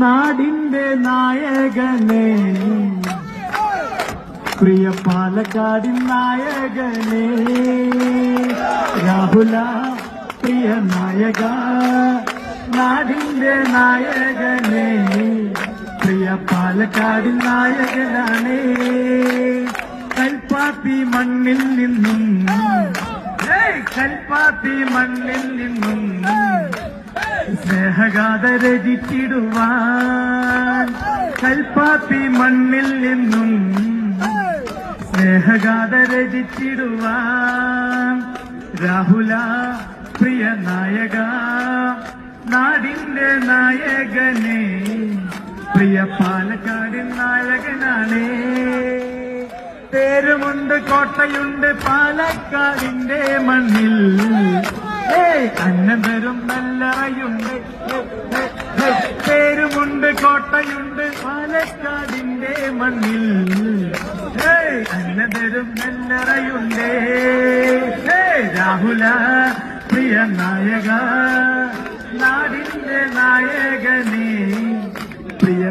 നാടിന്റെ നായകനെ പ്രിയ പാലക്കാടിൻ നായകനെ രാഹുല പ്രിയ നായക നാടിന്റെ നായകനെ പ്രിയ പാലക്കാടിൻ നായകനാണ് കൽപ്പാത്തി മണ്ണിൽ നിന്നും കൽപ്പാത്തി മണ്ണിൽ നിന്നും സ്നേഹഗാഥ രചിച്ചിടുവാൻ കൽപ്പാത്തി മണ്ണിൽ നിന്നും സ്നേഹഗാഥ രചിച്ചിടുവാൻ രാഹുല പ്രിയ നായക നാടിന്റെ നായകനെ പ്രിയ പാലക്കാടിൻ നായകനാണ് പേരുമുണ്ട് കോട്ടയുണ്ട് പാലക്കാടിന്റെ മണ്ണിൽ അന്നതരും നല്ലറയുണ്ട് പേരുമുണ്ട് കോട്ടയുണ്ട് പാലക്കാടിന്റെ മണ്ണിൽ അന്നതരും നല്ലറയുണ്ട് രാഹുല പ്രിയ നായക നാടിന്റെ നായകനെ പ്രിയ